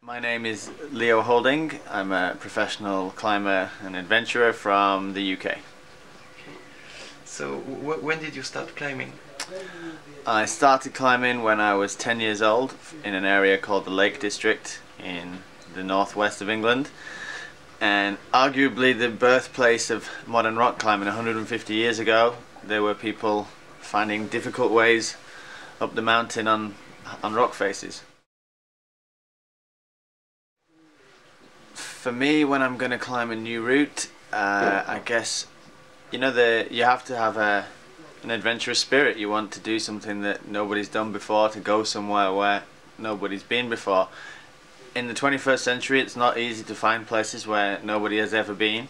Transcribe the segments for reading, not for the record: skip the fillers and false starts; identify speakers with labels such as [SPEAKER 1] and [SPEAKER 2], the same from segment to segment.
[SPEAKER 1] My name is Leo Holding. I'm a professional climber and adventurer from the UK.
[SPEAKER 2] So when did you start climbing?
[SPEAKER 1] I started climbing when I was 10 years old in an area called the Lake District in the northwest of England, and arguably the birthplace of modern rock climbing. 150 years ago there were people finding difficult ways up the mountain on rock faces. For me, when I'm going to climb a new route, I guess, you have to have an adventurous spirit. You want to do something that nobody's done before, to go somewhere where nobody's been before. In the 21st century, it's not easy to find places where nobody has ever been,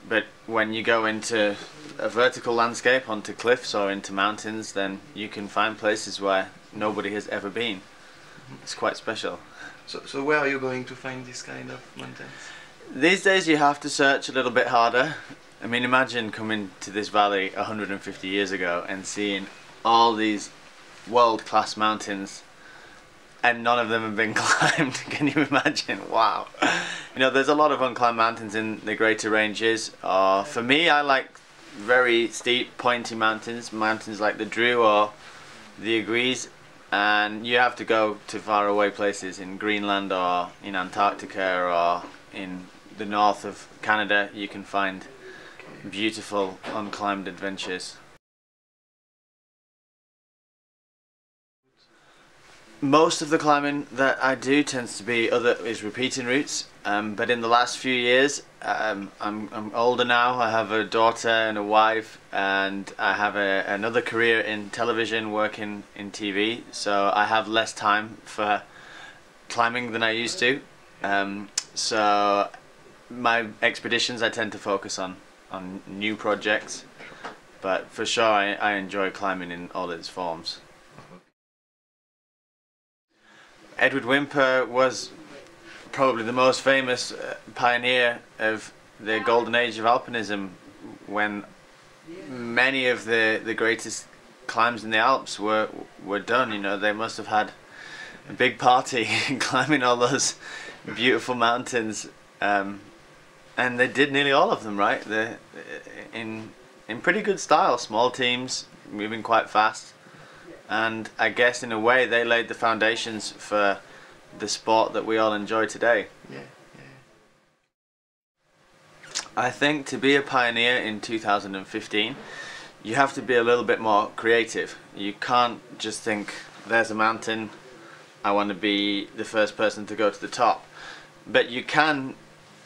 [SPEAKER 1] but when you go into a vertical landscape, onto cliffs or into mountains, then you can find places where nobody has ever been. It's quite special.
[SPEAKER 2] So where are you going to find this kind of mountains?
[SPEAKER 1] These days you have to search a little bit harder. I mean, imagine coming to this valley 150 years ago and seeing all these world-class mountains and none of them have been climbed. Can you imagine? Wow. There's a lot of unclimbed mountains in the greater ranges. For me, I like very steep, pointy mountains like the Drew or the Agrees. And you have to go to faraway places in Greenland or in Antarctica or in the north of Canada. You can find beautiful unclimbed adventures. Most of the climbing that I do tends to be repeating routes, but in the last few years, I'm older now. I have a daughter and a wife, and I have another career in television, working in TV, so I have less time for climbing than I used to. So my expeditions, I tend to focus on new projects, but for sure I enjoy climbing in all its forms. Edward Whymper was probably the most famous pioneer of the golden age of alpinism, when many of the greatest climbs in the Alps were done. They must have had a big party climbing all those beautiful mountains, and they did nearly all of them, right? In pretty good style, small teams, moving quite fast. And I guess in a way they laid the foundations for the sport that we all enjoy today.
[SPEAKER 2] Yeah.
[SPEAKER 1] I think to be a pioneer in 2015, you have to be a little bit more creative. You can't just think, there's a mountain, I want to be the first person to go to the top. But you can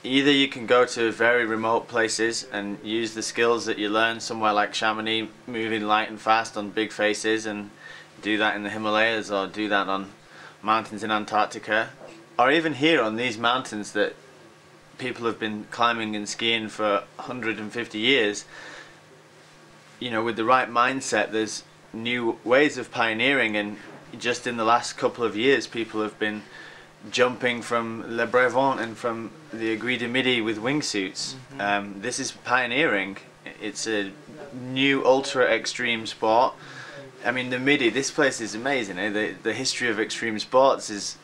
[SPEAKER 1] go to very remote places and use the skills that you learn somewhere like Chamonix, moving light and fast on big faces, and do that in the Himalayas, or do that on mountains in Antarctica, or even here on these mountains that people have been climbing and skiing for 150 years. With the right mindset, there's new ways of pioneering, and just in the last couple of years people have been jumping from Le Brevant and from the Aiguille du Midi with wingsuits. This is pioneering. It's a new ultra extreme sport. I mean, the Midi, this place is amazing. The history of extreme sports is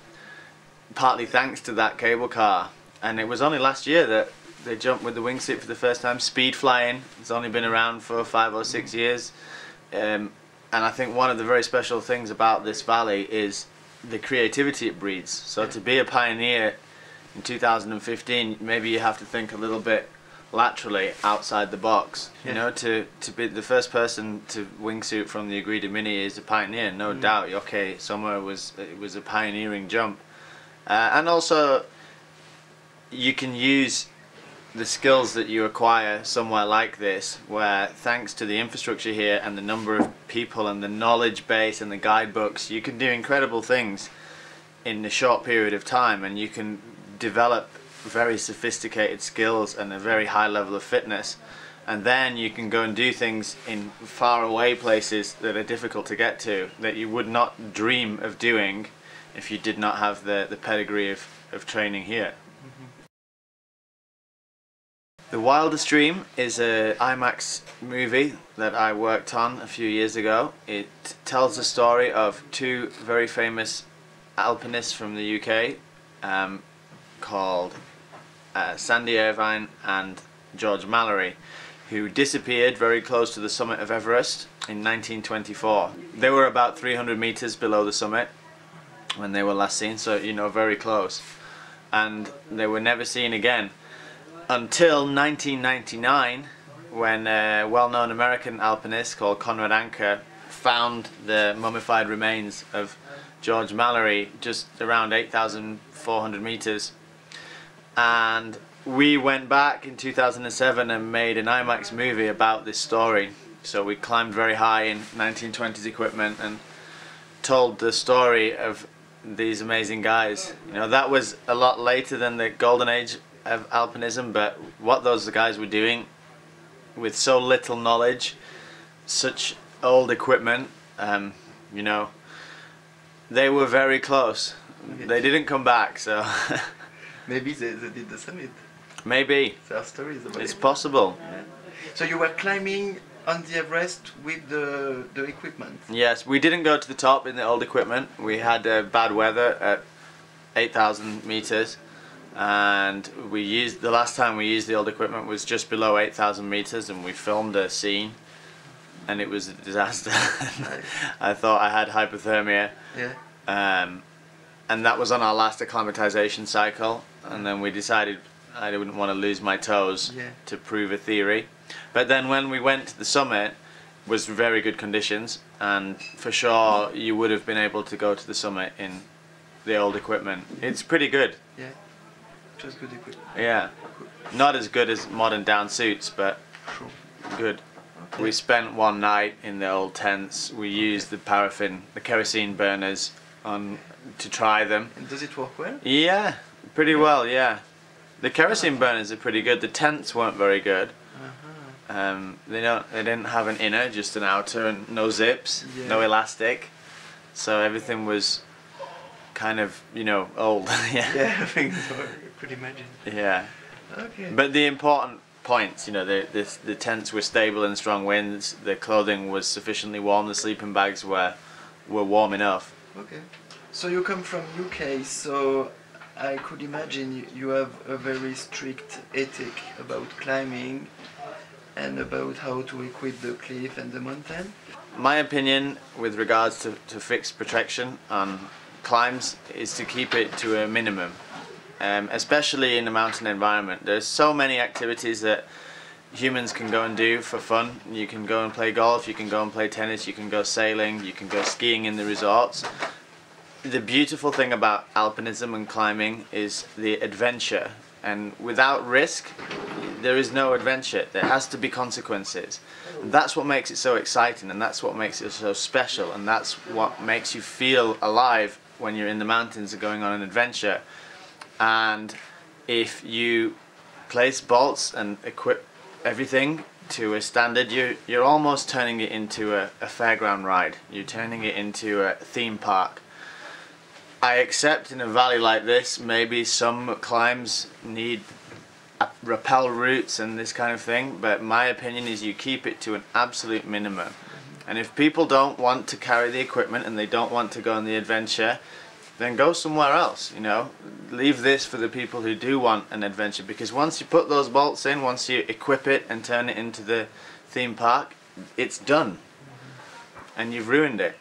[SPEAKER 1] partly thanks to that cable car. And it was only last year that they jumped with the wingsuit for the first time. Speed flying, it's only been around for 5 or 6 years. And I think one of the very special things about this valley is the creativity it breeds. So to be a pioneer in 2015, maybe you have to think a little bit laterally outside the box. To be the first person to wingsuit from the Aiguille du Midi is a pioneer, no doubt. Okay, somewhere it was a pioneering jump, and also you can use the skills that you acquire somewhere like this, where thanks to the infrastructure here and the number of people and the knowledge base and the guidebooks, you can do incredible things in a short period of time, and you can develop very sophisticated skills and a very high level of fitness, and then you can go and do things in far away places that are difficult to get to, that you would not dream of doing if you did not have the pedigree of training here. The Wildest Dream is an IMAX movie that I worked on a few years ago. It tells the story of two very famous alpinists from the UK, called Sandy Irvine and George Mallory, who disappeared very close to the summit of Everest in 1924. They were about 300 meters below the summit when they were last seen, so you know, very close, and they were never seen again until 1999, when a well-known American alpinist called Conrad Anker found the mummified remains of George Mallory just around 8,400 meters, and we went back in 2007 and made an IMAX movie about this story. So we climbed very high in 1920s equipment and told the story of these amazing guys. You know, that was a lot later than the golden age of alpinism, but what those guys were doing with so little knowledge, such old equipment, you know, they were very close. They didn't come back, so
[SPEAKER 2] Maybe they did the summit.
[SPEAKER 1] maybe.
[SPEAKER 2] There are stories about
[SPEAKER 1] It's
[SPEAKER 2] it.
[SPEAKER 1] possible.
[SPEAKER 2] Yeah. So you were climbing on the Everest with the equipment?
[SPEAKER 1] Yes, we didn't go to the top in the old equipment. We had bad weather at 8,000 meters, and we used, the last time we used the old equipment was just below 8,000 meters, and we filmed a scene, and it was a disaster.
[SPEAKER 2] Nice.
[SPEAKER 1] I thought I had hypothermia.
[SPEAKER 2] Yeah.
[SPEAKER 1] And that was on our last acclimatization cycle, and then we decided I didn't want to lose my toes
[SPEAKER 2] Yeah.
[SPEAKER 1] to prove a theory. But then when we went to the summit, it was very good conditions, and for sure you would have been able to go to the summit in the old equipment. It's pretty good.
[SPEAKER 2] Yeah. Just good equipment.
[SPEAKER 1] Yeah, not as good as modern down suits, but
[SPEAKER 2] Sure.
[SPEAKER 1] good.
[SPEAKER 2] Okay.
[SPEAKER 1] We spent one night in the old tents. We used the paraffin, the kerosene burners on to try them.
[SPEAKER 2] And does it work well?
[SPEAKER 1] Yeah, pretty well, yeah. The kerosene burners are pretty good. The tents weren't very good. They didn't have an inner, just an outer, and no zips, no
[SPEAKER 2] Yeah.
[SPEAKER 1] elastic. So everything was kind of, you know, old. Yeah.
[SPEAKER 2] Yeah, I think so. I could imagine.
[SPEAKER 1] Yeah.
[SPEAKER 2] Okay.
[SPEAKER 1] But the important points, you know, the tents were stable in strong winds. The clothing was sufficiently warm. The sleeping bags were warm enough.
[SPEAKER 2] Okay. So you come from UK, so I could imagine you have a very strict ethic about climbing and about how to equip the cliff and the mountain.
[SPEAKER 1] My opinion with regards to fixed protection on climbs is to keep it to a minimum, especially in a mountain environment. There's so many activities that humans can go and do for fun. You can go and play golf, you can go and play tennis, you can go sailing, you can go skiing in the resorts. The beautiful thing about alpinism and climbing is the adventure, and without risk there is no adventure. There has to be consequences, and that's what makes it so exciting, and that's what makes it so special, and that's what makes you feel alive when you're in the mountains and going on an adventure. And if you place bolts and equip everything to a standard, you're almost turning it into a fairground ride. You're turning it into a theme park. I accept in a valley like this, maybe some climbs need rappel routes and this kind of thing, but my opinion is you keep it to an absolute minimum. And if people don't want to carry the equipment and they don't want to go on the adventure, then go somewhere else, you know. Leave this for the people who do want an adventure, because once you put those bolts in, once you equip it and turn it into the theme park, it's done. And you've ruined it.